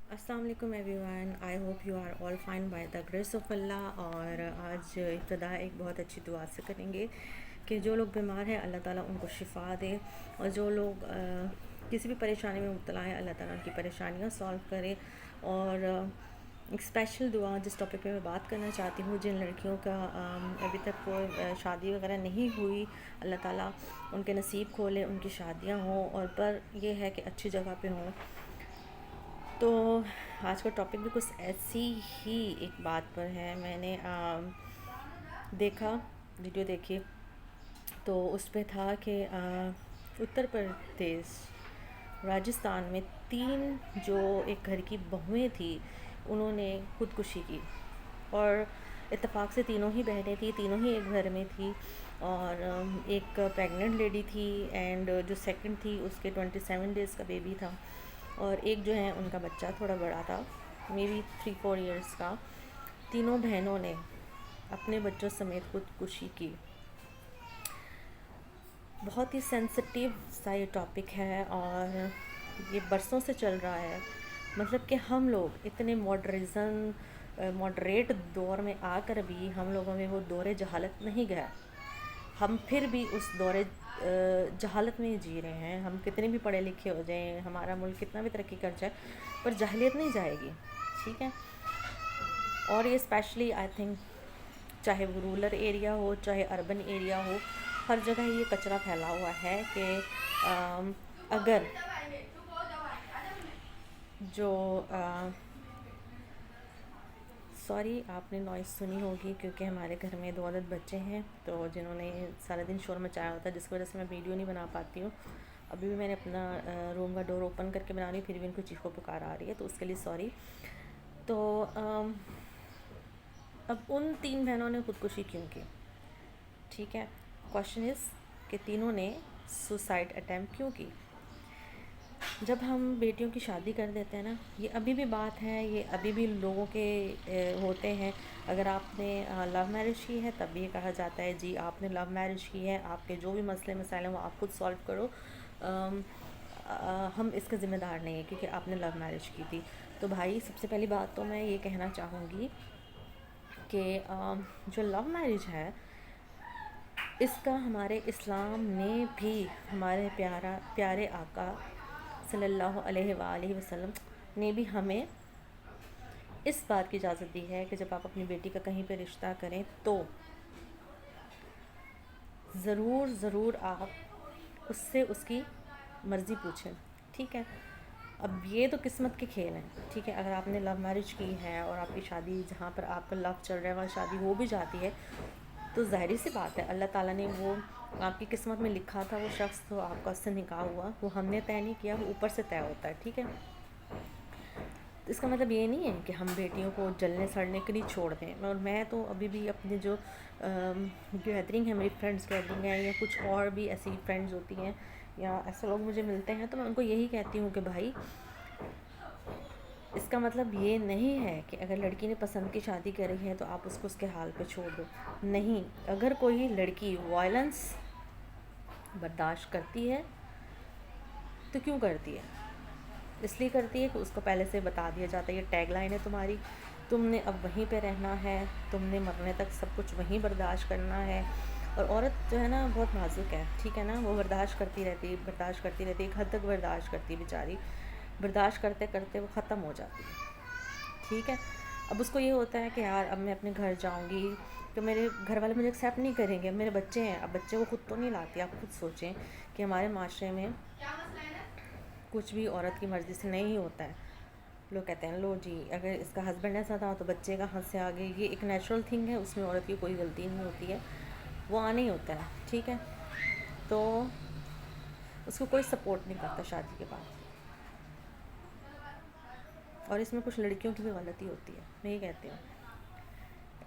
السلام علیکم every one, I hope you are all fine by the grace of Allah. اور آج ابتدا ایک بہت اچھی دعا سے کریں گے کہ جو لوگ بیمار ہیں اللہ تعالیٰ ان کو شفا دے، اور جو لوگ کسی بھی پریشانی میں مبتلا ہیں اللہ تعالیٰ ان کی پریشانیاں سالو کرے. اور ایک اسپیشل دعا جس ٹاپک پہ میں بات کرنا چاہتی ہوں، جن لڑکیوں کا ابھی تک کوئی شادی وغیرہ نہیں ہوئی، اللہ تعالیٰ ان کے نصیب کھولے، ان کی شادیاں ہوں، اور پر یہ ہے کہ اچھی جگہ پہ ہوں. تو آج کا ٹاپک بھی کچھ ایسی ہی ایک بات پر ہے. میں نے دیکھا، ویڈیو دیکھی، تو اس پہ تھا کہ اتر پردیش راجستھان میں 3 جو ایک گھر کی بہویں تھیں انہوں نے خودکشی کی. اور اتفاق سے تینوں ہی بہنیں تھیں، تینوں ہی ایک گھر میں تھی. اور ایک پریگننٹ لیڈی تھی، اینڈ جو سیکنڈ تھی اس کے 27 ڈیز کا بیبی تھا. اور ایک جو ہے ان کا بچہ تھوڑا بڑا تھا، مے بی 3-4 ایئرس کا. تینوں بہنوں نے اپنے بچوں سمیت خودکشی کی. بہت ہی سینسٹیو سا یہ ٹاپک ہے، اور یہ برسوں سے چل رہا ہے. مطلب کہ ہم لوگ اتنے ماڈریٹ دور میں آ کر بھی ہم لوگوں میں وہ دور جہالت نہیں گیا. ہم پھر بھی اس دور جہالت میں جی رہے ہیں. ہم کتنے بھی پڑھے لکھے ہو جائیں، ہمارا ملک کتنا بھی ترقی کر جائے، پر جاہلیت نہیں جائے گی. ٹھیک ہے. اور یہ اسپیشلی آئی تھنک چاہے وہ رورل ایریا ہو چاہے اربن ایریا ہو، ہر جگہ یہ کچرا پھیلا ہوا ہے کہ اگر جو سوری آپ نے نوائز سنی ہوگی کیونکہ ہمارے گھر میں 2 عدد بچے ہیں تو جنہوں نے سارا دن شور مچایا ہوتا ہے، جس کی وجہ سے میں ویڈیو نہیں بنا پاتی ہوں. ابھی بھی میں نے اپنا روم کا ڈور اوپن کر کے بنا رہی ہوں، پھر بھی ان کو چیخو پکار آ رہی ہے، تو اس کے لیے سوری. تو اب ان 3 بہنوں نے خودکشی کیوں کی؟ ٹھیک ہے. کوشچن از کہ تینوں نے سوسائڈ اٹیمپٹ کیوں کی؟ جب ہم بیٹیوں کی شادی کر دیتے ہیں نا، یہ ابھی بھی بات ہے، یہ ابھی بھی لوگوں کے ہوتے ہیں. اگر آپ نے لو میرج کی ہے تب بھی یہ کہا جاتا ہے جی آپ نے لو میرج کی ہے، آپ کے جو بھی مسئلے مسائل ہیں وہ آپ خود سالو کرو، ہم اس کا ذمہ دار نہیں ہیں کیونکہ آپ نے لو میرج کی تھی. تو بھائی سب سے پہلی بات تو میں یہ کہنا چاہوں گی کہ جو لو میرج ہے اس کا ہمارے اسلام نے بھی، ہمارے پیارے آقا صلی اللہ علیہ وآلہ وسلم نے بھی ہمیں اس بات کی اجازت دی ہے کہ جب آپ اپنی بیٹی کا کہیں پہ رشتہ کریں تو ضرور آپ اس سے اس کی مرضی پوچھیں. ٹھیک ہے. اب یہ تو قسمت کے کھیل ہیں. ٹھیک ہے. اگر آپ نے لو میرج کی ہے اور آپ کی شادی جہاں پر آپ کا لو چل رہا ہے وہاں شادی ہو بھی جاتی ہے تو ظاہری سی بات ہے اللہ تعالیٰ نے وہ آپ کی قسمت میں لکھا تھا، وہ شخص تو آپ کا اس سے نکاح ہوا، وہ ہم نے طے نہیں کیا، وہ اوپر سے طے ہوتا ہے. ٹھیک ہے. اس کا مطلب یہ نہیں ہے کہ ہم بیٹیوں کو جلنے سڑنے کے لیے چھوڑ دیں. اور میں تو ابھی بھی اپنے جو گیدرنگ ہے، میری فرینڈس گیدرنگ ہے یا کچھ اور بھی ایسی فرینڈز ہوتی ہیں یا ایسے لوگ مجھے ملتے ہیں، تو میں ان کو یہی کہتی ہوں کہ بھائی اس کا مطلب یہ نہیں ہے کہ اگر لڑکی نے پسند کی شادی کری ہے تو آپ اس کو اس کے حال پہ چھوڑ دو. نہیں. اگر کوئی لڑکی وائلنس برداشت کرتی ہے تو کیوں کرتی ہے؟ اس لیے کرتی ہے کہ اس کو پہلے سے بتا دیا جاتا ہے یہ ٹیگ لائن ہے تمہاری، تم نے اب وہیں پہ رہنا ہے، تم نے مرنے تک سب کچھ وہیں برداشت کرنا ہے. اور عورت جو ہے نا بہت نازک ہے. ٹھیک ہے نا. وہ برداشت کرتی رہتی ایک حد تک برداشت کرتی بیچاری، برداشت کرتے کرتے وہ ختم ہو جاتی ہے. ٹھیک ہے. اب اس کو یہ ہوتا ہے کہ یار اب میں اپنے گھر جاؤں گی تو میرے گھر والے مجھے ایکسیپٹ نہیں کریں گے، میرے بچے ہیں. اب بچے وہ خود تو نہیں لاتی. آپ خود سوچیں کہ ہمارے معاشرے میں کچھ بھی عورت کی مرضی سے نہیں ہوتا ہے. لوگ کہتے ہیں لو جی اگر اس کا ہسبینڈ ایسا تھا تو بچے کا ہاتھ سے آگے، یہ ایک نیچرل تھنگ ہے، اس میں عورت کی کوئی غلطی نہیں ہوتی ہے، وہ آنا ہی ہوتا ہے. ٹھیک ہے. تو اس کو کوئی سپورٹ نہیں کرتا شادی کے بعد. اور اس میں کچھ لڑکیوں کی بھی غلطی ہوتی ہے. میں یہ کہتی ہوں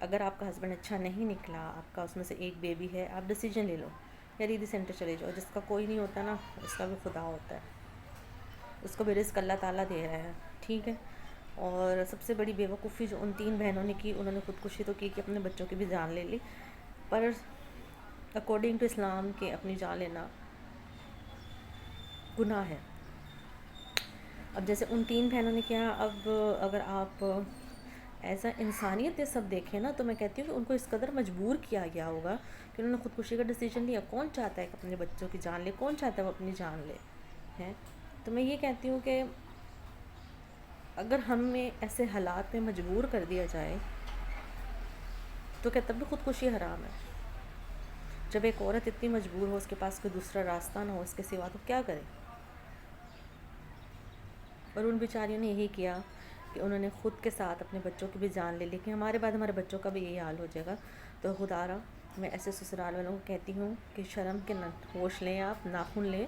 اگر آپ کا ہسبینڈ اچھا نہیں نکلا، آپ کا اس میں سے ایک بیبی ہے، آپ ڈیسیجن لے لو یا ریڈی سینٹر چلے جاؤ. جس کا کوئی نہیں ہوتا نا اس کا بھی خدا ہوتا ہے، اس کو بھی رزق اللہ تعالیٰ دے رہا ہے. ٹھیک ہے. اور سب سے بڑی بیوقوفی جو ان 3 بہنوں نے کی، انہوں نے خودکشی تو کی کہ اپنے بچوں کی بھی جان لے لی، پر اکارڈنگ ٹو اسلام کے اپنی جان لینا گناہ ہے. اب جیسے ان 3 بہنوں نے کیا، اب اگر آپ ایز اے انسانیت یہ سب دیکھیں نا، تو میں کہتی ہوں کہ ان کو اس قدر مجبور کیا گیا ہوگا کہ انہوں نے خودکشی کا ڈیسیجن لیا. کون چاہتا ہے کہ اپنے بچوں کی جان لے؟ کون چاہتا ہے وہ اپنی جان لے ہیں؟ تو میں یہ کہتی ہوں کہ اگر ہمیں ایسے حالات میں مجبور کر دیا جائے تو کیا تب بھی خودکشی حرام ہے؟ جب ایک عورت اتنی مجبور ہو، اس کے پاس کوئی دوسرا راستہ نہ ہو اس کے سوا، تو کیا کرے؟ اور ان بیچاریوں نے یہی کیا کہ انہوں نے خود کے ساتھ اپنے بچوں کی بھی جان لے لی کہ ہمارے بعد ہمارے بچوں کا بھی یہی حال ہو جائے گا. تو خدا را میں ایسے سسرال والوں کو کہتی ہوں کہ شرم کے ہوش لیں، آپ ناخن لیں.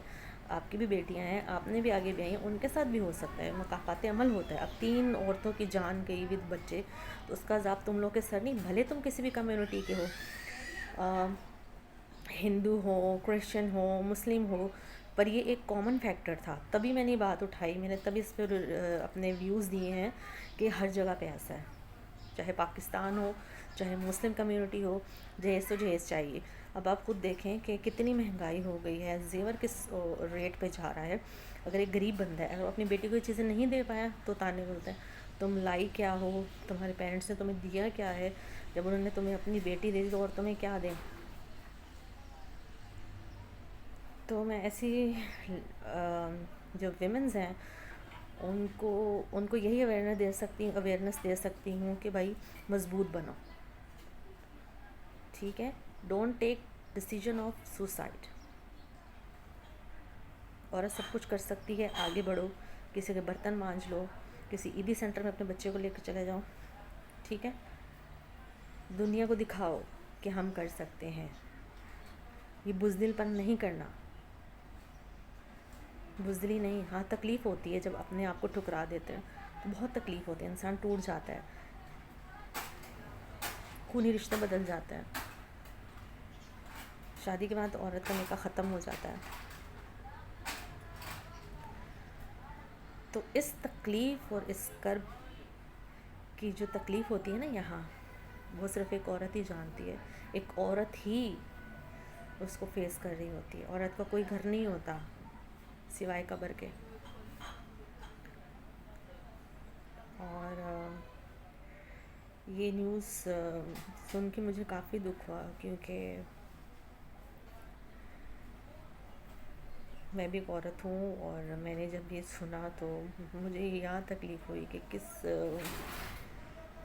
آپ کی بھی بیٹیاں ہیں، آپ نے بھی آگے بھی آئی ہیں، ان کے ساتھ بھی ہو سکتا ہے، مقافات عمل ہوتا ہے. اب 3 عورتوں کی جان گئی ود بچے، تو اس کا عذاب تم لوگ کے سر نہیں. بھلے تم کسی بھی کمیونٹی کے ہو، ہندو ہو، کرسچن ہو، مسلم ہو، پر یہ ایک کامن فیکٹر تھا. تبھی میں نے یہ بات اٹھائی، میں نے تبھی اس پہ اپنے ویوز دیے ہیں کہ ہر جگہ پہ ایسا ہے، چاہے پاکستان ہو، چاہے مسلم کمیونٹی ہو، جہیز تو جہیز چاہیے. اب آپ خود دیکھیں کہ کتنی مہنگائی ہو گئی ہے، زیور کس ریٹ پہ جا رہا ہے. اگر ایک غریب بندہ ہے، اگر اپنی بیٹی کو یہ چیزیں نہیں دے پایا تو تانے بولتے ہیں تم لائی کیا ہو، تمہارے پیرنٹس نے تمہیں دیا کیا ہے، جب انہوں نے تمہیں اپنی بیٹی دے دی تو اور تمہیں کیا دیں. تو میں ایسی جو ویمنز ہیں ان کو یہی اویئرنیس دے سکتی ہوں کہ بھائی مضبوط بنو، ٹھیک ہے. Don't take decision of suicide. عورت سب کچھ کر سکتی ہے، آگے بڑھو، کسی کے برتن مانجھ لو، کسی عیدی سینٹر میں اپنے بچے کو لے کر چلے جاؤ، ٹھیک ہے. دنیا کو دکھاؤ کہ ہم کر سکتے ہیں. یہ بزدل پن نہیں کرنا، بزدلی نہیں. ہاں تکلیف ہوتی ہے جب اپنے آپ کو ٹھکرا دیتے ہیں، تو بہت تکلیف ہوتی ہے، انسان ٹوٹ جاتا ہے، خونی رشتہ بدل جاتا ہے. شادی کے بعد عورت کا نکاح ختم ہو جاتا ہے. تو اس تکلیف اور اس کرب کی جو تکلیف ہوتی ہے نا یہاں، وہ صرف ایک عورت ہی جانتی ہے. ایک عورت ہی اس کو فیس کر رہی ہوتی ہے. عورت کا کوئی گھر نہیں ہوتا سوائے قبر کے. اور یہ نیوز سن کے مجھے کافی دکھ ہوا، کیونکہ میں بھی ایک عورت ہوں، اور میں نے جب یہ سنا تو مجھے یہاں تکلیف ہوئی کہ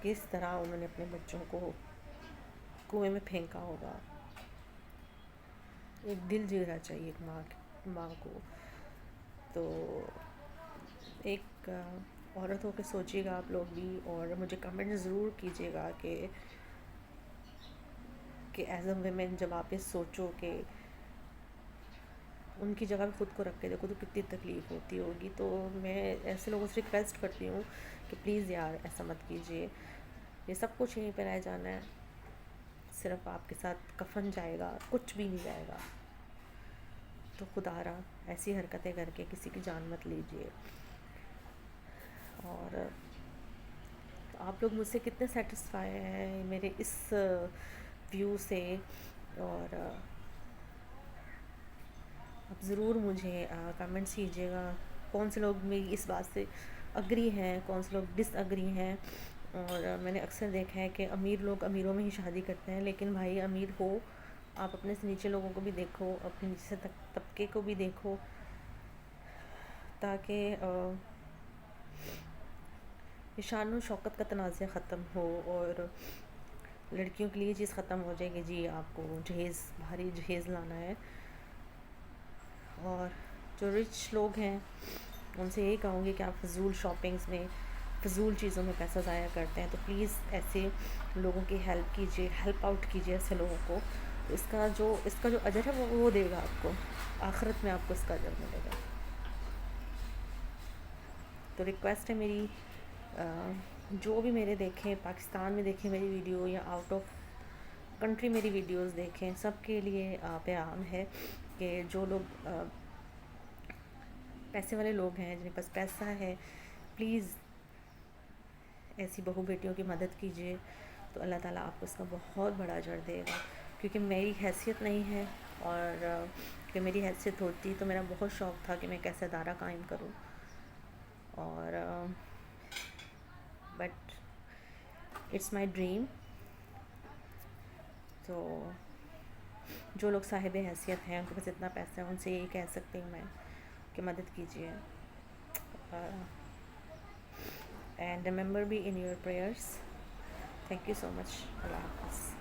کس طرح انہوں نے اپنے بچوں کو کنویں میں پھینکا ہوگا. ایک دل جگنا چاہیے ایک ماں کو. تو ایک عورت ہو کے سوچیے گا آپ لوگ بھی، اور مجھے کمنٹ ضرور کیجیے گا کہ ایز اے ویمن جب آپ یہ سوچو کہ ان کی جگہ خود کو رکھ کے دیکھو تو کتنی تکلیف ہوتی ہوگی. تو میں ایسے لوگوں سے ریکویسٹ کرتی ہوں کہ پلیز یار ایسا مت کیجیے. یہ سب کچھ یہیں پہ رہ جانا ہے، صرف آپ کے ساتھ کفن جائے گا، کچھ بھی نہیں جائے گا. تو خدا را ایسی حرکتیں کر کے کسی کی جان مت لیجیے. اور آپ لوگ مجھ سے کتنے سیٹسفائی ہیں میرے اس ویو سے، اور آپ ضرور مجھے کمنٹس کیجیے گا کون سے لوگ میری اس بات سے اگری ہیں، کون سے لوگ ڈس اگری ہیں. اور میں نے اکثر دیکھا ہے کہ امیر لوگ امیروں میں ہی شادی کرتے ہیں، لیکن بھائی امیر ہو، آپ اپنے سے نیچے لوگوں کو بھی دیکھو، اپنے نیچے طبقے کو بھی دیکھو، تاکہ یہ شان و شوکت کا تنازع ختم ہو. اور لڑکیوں کے لیے یہ چیز ختم ہو جائے کہ جی آپ کو بھاری جہیز لانا ہے. اور جو رچ لوگ ہیں ان سے یہی کہوں گی کہ آپ فضول شاپنگز میں، فضول چیزوں میں پیسہ ضائع کرتے ہیں، تو پلیز ایسے لوگوں کی ہیلپ کیجیے، ہیلپ آؤٹ کیجیے ایسے لوگوں کو. اس کا جو اجر ہے وہ دے گا آپ کو، آخرت میں آپ کو اس کا اجر ملے گا. تو ریکویسٹ ہے میری، جو بھی میرے دیکھیں، پاکستان میں دیکھیں میری ویڈیو یا آؤٹ آف کنٹری میری ویڈیوز دیکھیں، سب کے لیے پیغام ہے کہ جو لوگ پیسے والے لوگ ہیں، جن کے پاس پیسہ ہے، پلیز ایسی بہو بیٹیوں کی مدد کیجیے، تو اللہ تعالیٰ آپ کو اس کا بہت بڑا اجر دے گا. کیونکہ میری حیثیت نہیں ہے، اور کہ میری حیثیت ہوتی تو میرا بہت شوق تھا کہ میں ایک ایسا ادارہ قائم کروں. اور بٹ اٹس مائی ڈریم. تو جو لوگ صاحب حیثیت ہیں ان کے پاس اتنا پیسہ ہے, ان سے یہی کہہ سکتی ہوں میں کہ مدد کیجیے. And remember me in your prayers. Thank you so much. Allah حافظ.